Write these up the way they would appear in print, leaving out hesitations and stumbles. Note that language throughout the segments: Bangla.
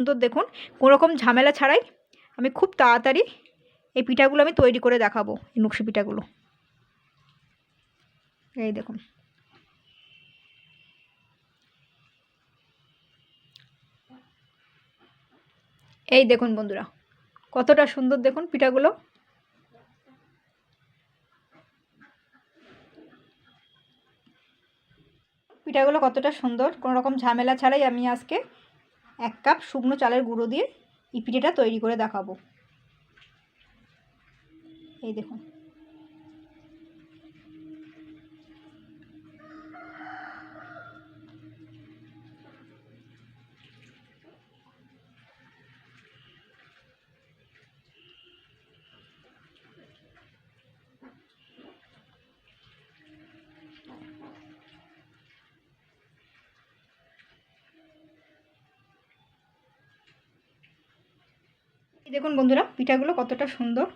সুন্দর দেখুন, কোনো রকম ঝামেলা ছাড়াই আমি খুব তাড়াতাড়ি এই পিঠাগুলো আমি তৈরি করে দেখাবো, এই নকশি পিঠাগুলো। এই দেখুন, এই দেখুন বন্ধুরা, কতটা সুন্দর দেখুন পিঠাগুলো। পিঠাগুলো কতটা সুন্দর, কোনো রকম ঝামেলা ছাড়াই আমি আজকে 1 কাপ শুকনো চালের গুঁড়ো দিয়ে এই পিঠাটা তৈরি করে দেখাবো। এই দেখুন, এই দেখুন বন্ধুরা, পিঠাগুলো কতটা সুন্দর।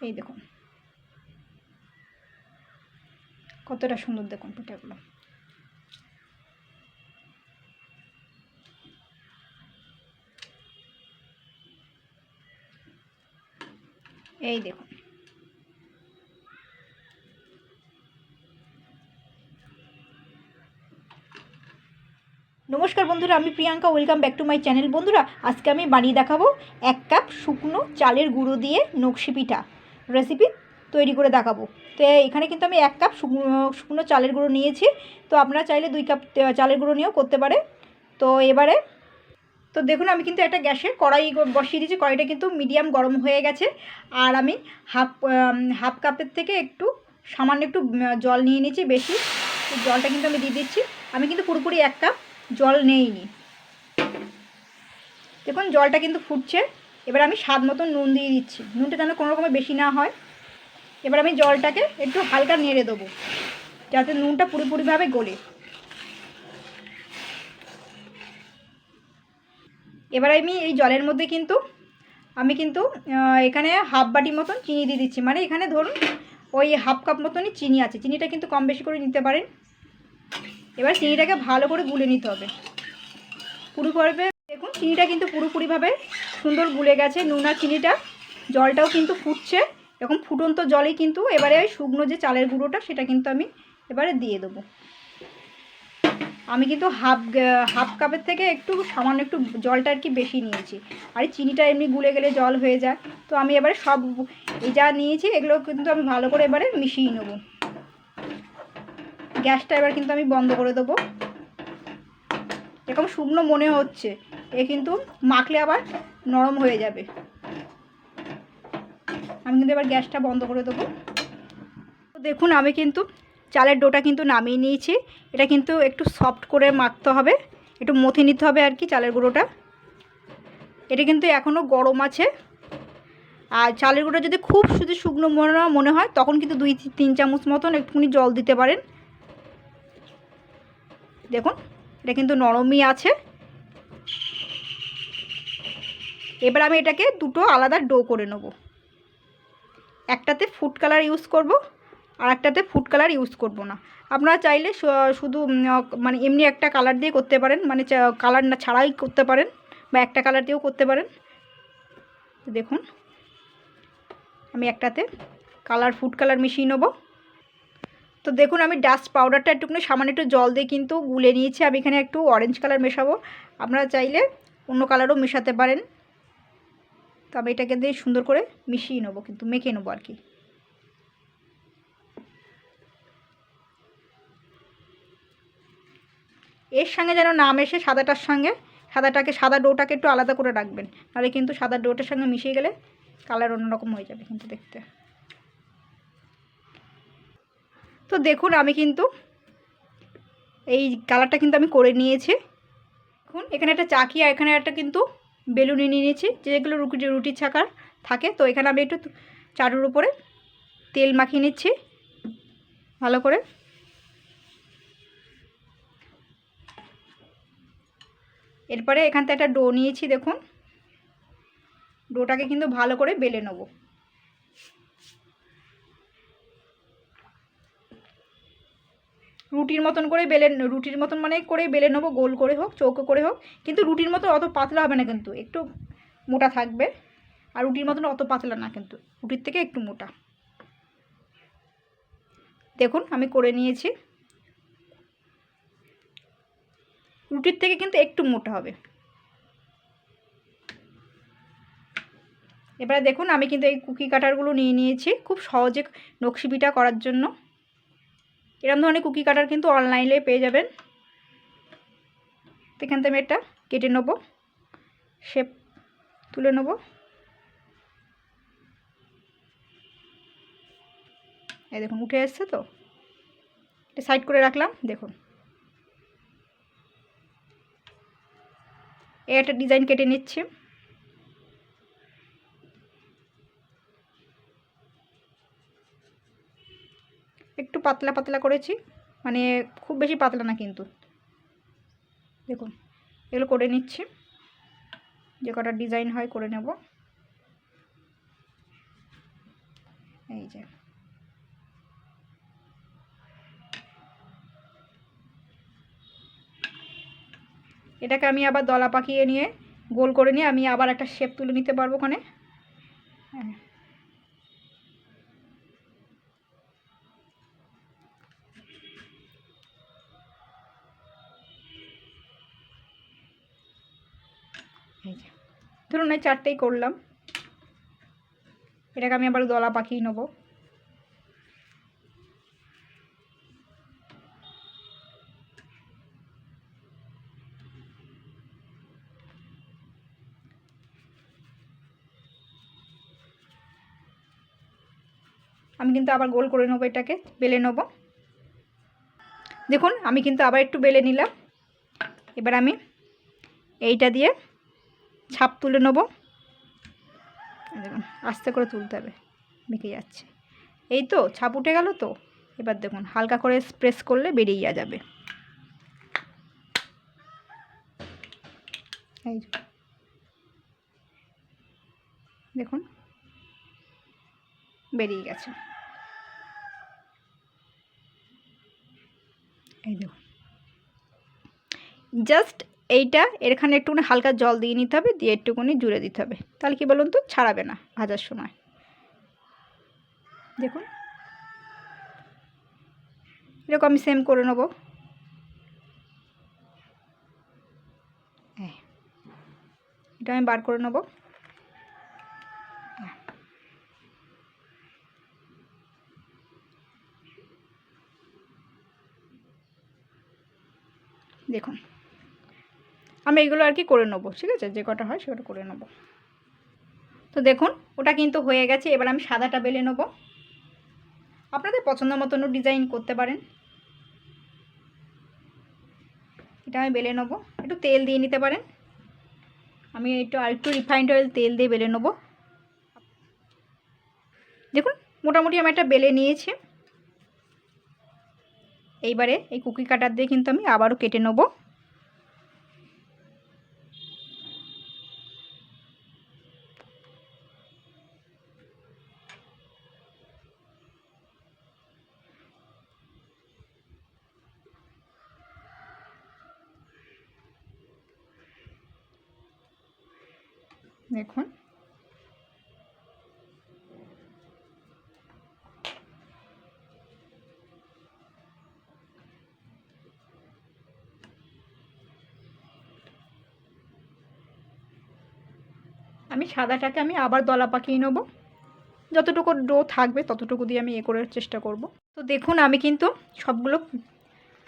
এই দেখুন কতটা সুন্দর দেখুন পিঠাগুলো। এই দেখুন, নমস্কার বন্ধুরা, আমি Priyanka, welcome back to my channel. বন্ধুরা, আজকে আমি বানিয়ে দেখাবো 1 কাপ শুকনো চালের গুঁড়ো দিয়ে নকশি পিঠা রেসিপি তৈরি করে দেখাবো। তো এখানে কিন্তু আমি 1 কাপ শুকনো চালের গুঁড়ো নিয়েছি। তো আপনারা চাইলে 2 কাপ চালের গুঁড়ো নিয়েও করতে পারে। তো এবারে তো দেখুন, আমি কিন্তু একটা গ্যাসে কড়াই বসিয়ে দিয়েছি। কড়াইটা কিন্তু মিডিয়াম গরম হয়ে গেছে। আর আমি হাফ কাপের থেকে একটু সামান্য একটু জল নিয়ে নিয়েছি বেশি। জলটা কিন্তু আমি দিয়ে দিচ্ছি। আমি কিন্তু পুরোপুরি 1 কাপ জল নেইনি। দেখুন জলটা কিন্তু ফুটছে। এবার আমি স্বাদ মতন নুন দিয়ে দিচ্ছি। নুনটা যেন কোনো রকমের বেশি না হয়। এবার আমি জলটাকে একটু হালকা নেড়ে দেবো যাতে নুনটা পুরোপুরিভাবে গলে। এবার আমি এই জলের মধ্যে কিন্তু এখানে হাফ বাটি মতন চিনি দিয়ে দিচ্ছি। মানে এখানে ধরুন ওই হাফ কাপ মতনই চিনি আছে। চিনিটা কিন্তু কম বেশি করে নিতে পারেন। এবার চিনিটাকে ভালো করে গুলে নিতে হবে পুরোপুরিভাবে। দেখুন চিনিটা কিন্তু পুরোপুরিভাবে সুন্দর গুলে গেছে, নুন আর চিনিটা। জলটাও কিন্তু ফুটছে। এরকম ফুটন্ত জলে কিন্তু এবারে ওই শুকনো যে চালের গুঁড়োটা সেটা কিন্তু আমি এবারে দিয়ে দেবো। আমি কিন্তু হাফ কাপের থেকে একটু সামান্য একটু জলটা আর কি বেশি নিয়েছি। আর এই চিনিটা এমনি গুলে গেলে জল হয়ে যায়। তো আমি এবারে সব এই যা নিয়েছি এগুলো কিন্তু আমি ভালো করে এবারে মিশিয়ে নেব। গ্যাসটা এবার কিন্তু আমি বন্ধ করে দেবো। এরকম শুকনো মনে হচ্ছে, এ কিন্তু মাখলে আবার নরম হয়ে যাবে। আমি কিন্তু এবার গ্যাসটা বন্ধ করে দেবো। তো দেখুন, আমি কিন্তু চালের ডোটা কিন্তু নামিয়ে নিয়েছি। এটা কিন্তু একটু সফট করে মাখতে হবে, একটু মথে নিতে হবে আর কি চালের গুঁড়োটা। এটা কিন্তু এখনও গরম আছে। আর চালের গুঁড়ো যদি খুব শুধু শুকনো মনে হয় তখন কিন্তু 2-3 চামচ মতন একটুখানি জল দিতে পারেন। দেখুন এটা কিন্তু নরমই আছে। এবার আমি এটাকে দুটো আলাদা ডো করে নেব। একটাতে ফুড কালার ইউজ করব, আর একটাতে ফুড কালার ইউজ করব না। আপনারা চাইলে শুধু মানে এমনি একটা কালার দিয়ে করতে পারেন, মানে কালার না ছাড়াই করতে পারেন, বা একটা কালার দিয়েও করতে পারেন। দেখুন আমি একটাতে ফুড কালার মিশিয়ে নেব। তো দেখুন আমি ডাস্ট পাউডারটা একটুখানি সামান্য একটু জল দিয়ে কিন্তু গুলে নিয়েছি। আমি এখানে একটু অরেঞ্জ কালার মেশাবো। আপনারা চাইলে অন্য কালারও মেশাতে পারেন। তো আমি এটাকে দিয়ে সুন্দর করে মিশিয়ে নেবো, কিন্তু মেখে নেবো আর কি। এর সঙ্গে যেন না মেশে সাদাটার সঙ্গে, সাদা ডোটাকে একটু আলাদা করে রাখবেন, নাহলে কিন্তু সাদা ডোটার সঙ্গে মিশিয়ে গেলে কালার অন্যরকম হয়ে যাবে কিন্তু দেখতে। তো দেখুন আমি কিন্তু এই কালারটা কিন্তু আমি করে নিয়েছি। দেখুন এখানে একটা চাকি আর এখানে একটা কিন্তু বেলুন নিয়ে নিয়েছি, যেগুলো রুটির ছাকার থাকে। তো এখানে আমি একটু চাটুর উপরে তেল মাখিয়ে নিচ্ছি ভালো করে। এরপরে এখান থেকে একটা ডো নিয়েছি। দেখুন ডোটাকে কিন্তু ভালো করে বেলে নেব। রুটির মতন করে বেলে, রুটির মতন মানে করে বেলে নেবো, গোল করে হোক চৌকো করে হোক, কিন্তু রুটির মতো অত পাতলা হবে না, কিন্তু একটু মোটা থাকবে। আর রুটির মতন অত পাতলা না, কিন্তু রুটির থেকে একটু মোটা। দেখুন আমি করে নিয়েছি, রুটির থেকে কিন্তু একটু মোটা হবে। এবারে দেখুন আমি কিন্তু এই কুকি কাটারগুলো নিয়ে নিয়েছি খুব সহজে নকশি পিঠা করার জন্য। এরকম ধরনের কুকি কাটার কিন্তু অনলাইনে পেয়ে যাবেন। এখান থেকে আমি এটা কেটে নেবো, শেপ তুলে নেবো। এই দেখুন উঠে এসছে, তো এটা সাইড করে রাখলাম। দেখুন এই একটা ডিজাইন কেটে নিচ্ছি। একটু পাতলা পাতলা করেছি, মানে খুব বেশি পাতলা না কিন্তু। দেখুন এগুলো করে নিচ্ছি, যে কটা ডিজাইন হয় করে নেব। এই যে এটাকে আমি আবার দলা পাকিয়ে নিয়ে গোল করে নিয়ে আমি আবার একটা শেপ তুলে নিতে পারবো ওখানে। হ্যাঁ এই যে ধরুন এই 4টেই করলাম, এটাকে আমি আবার দলা পাকিয়ে নেবো। আমি কিন্তু আবার গোল করে নেবো, এটাকে বেলে নেবো। দেখুন আমি কিন্তু আবার একটু বেলে নিলাম। এবার আমি এইটা দিয়ে ছাপ তুলে নেবো। দেখুন আস্তে করে তুলতে হবে, বেঁকে যাচ্ছে। এই তো ছাপ উঠে গেল। তো এবার দেখুন হালকা করে প্রেস করলে বেরিয়ে যাবে। এই দেখুন বেরিয়ে গেছে। এই দেখুন জাস্ট এইটা এখানে একটুখানি হালকা জল দিয়ে নিতে হবে, দিয়ে একটুখানি জুড়ে দিতে হবে, তাহলে কি বলুন তো ছাড়াবে না ভাজার সময়। দেখুন এরকম আমি সেম করে নেব। এটা আমি বার করে নেব। দেখুন আমি এইগুলো আর কি করে নেবো, ঠিক আছে, যে কটা হয় সেটা করে নেব। তো দেখুন ওটা কিন্তু হয়ে গেছে। এবার আমি সাদাটা বেলে নেব। আপনাদের পছন্দ মতনও ডিজাইন করতে পারেন। এটা আমি বেলে নেব, একটু তেল দিয়ে নিতে পারেন। আমি আরেকটু রিফাইন্ড অয়েল তেল দিয়ে বেলে নেব। দেখুন মোটামুটি আমি একটা বেলে নিয়েছি। এইবারে এই কুকি কাটার দিয়ে কিন্তু আমি আবারও কেটে নেব। দেখুন আমি সাদাটাকে আমি আবার দলা পাকিয়ে নেব, যতটুকু ডো থাকবে ততটুকু দিয়ে আমি করার চেষ্টা করব। তো দেখুন আমি কিন্তু সবগুলো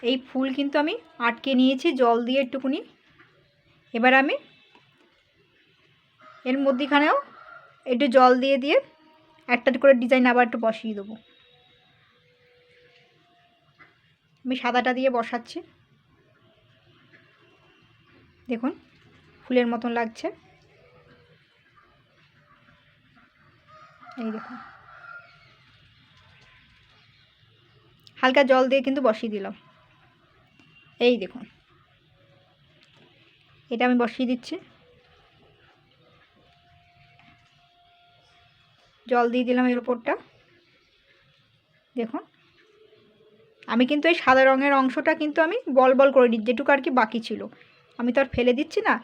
এই ফুল কিন্তু আমি আটকে নিয়েছি জল দিয়ে একটুকুনি। এবার আমি এর মধ্যেখানেও একটু জল দিয়ে দিয়ে একটা করে ডিজাইন আবার একটু বসিয়ে দেবো। আমি সাদাটা দিয়ে বসাচ্ছি। দেখুন ফুলের মতন লাগছে। এই দেখুন হালকা জল দিয়ে কিন্তু বসিয়ে দিলাম। এই দেখুন এটা আমি বসিয়ে দিচ্ছি, জল দিয়ে দিলাম এর উপরটা। দেখুন আমি কিন্তু এই সাদা রঙের অংশটা কিন্তু আমি বল বল করে নিই, যেটুকু আর কি বাকি ছিল। আমি তো আর ফেলে দিচ্ছি না।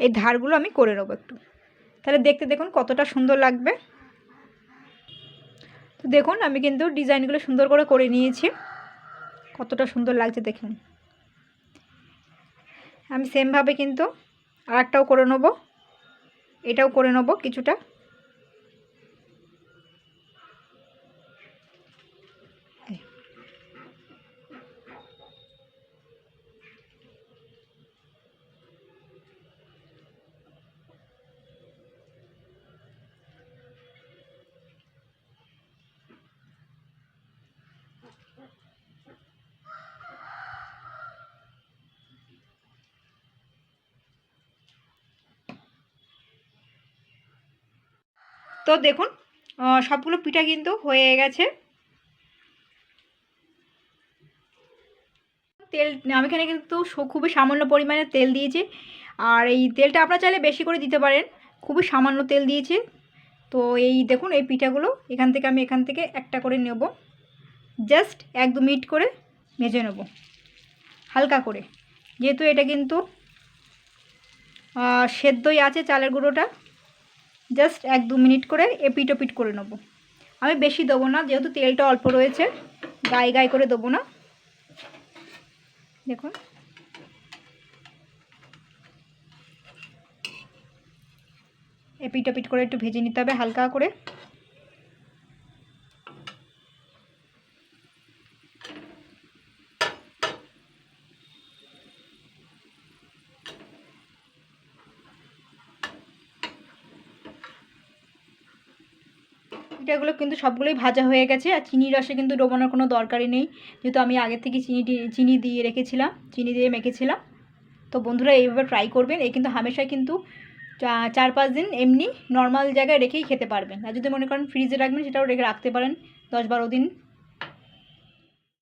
এই ধারগুলো আমি করে নেবো একটু, তাহলে দেখতে দেখুন কতটা সুন্দর লাগবে। তো দেখুন আমি কিন্তু ডিজাইনগুলো সুন্দর করে করে নিয়েছি, কতটা সুন্দর লাগছে দেখুন। আমি সেমভাবে কিন্তু আরেকটাও করে নেব, এটাও করে নেব কিছুটা। তো দেখুন সবগুলো পিঠা কিন্তু হয়ে গেছে। তেল আমি এখানে কিন্তু খুবই সামান্য পরিমাণে তেল দিয়েছি, আর এই তেলটা আপনারা চাইলে বেশি করে দিতে পারেন, খুবই সামান্য তেল দিয়েছি। তো এই দেখুন এই পিঠাগুলো এখান থেকে একটা করে নেব, জাস্ট 1-2 মিনিট করে ভেজে নেব হালকা করে, যেহেতু এটা কিন্তু সেদ্ধই আছে চালের গুঁড়োটা। জাস্ট 1-2 মিনিট করে এপিট ওপিট করে নেব। আমি বেশি দেবো না, যেহেতু তেলটা অল্প রয়েছে, গায়ে গায়ে করে দেবো না। দেখুন এপিট ওপিট করে একটু ভেজে নিতে হবে হালকা করে। পিঠাগুলো কিন্তু সবগুলোই ভাজা হয়ে গেছে, আর চিনির রসে কিন্তু ডোবানোর কোনো দরকারই নেই, যেহেতু আমি আগে থেকে চিনি দিয়ে রেখেছিলাম, চিনি দিয়ে মেখেছিলাম। তো বন্ধুরা এইভাবে ট্রাই করবেন, এই কিন্তু হামেশাই কিন্তু 4-5 দিন এমনি নর্মাল জায়গায় রেখেই খেতে পারবেন। আর যদি মনে করেন ফ্রিজে রাখবেন, সেটাও রেখে রাখতে পারেন 10-12 দিন।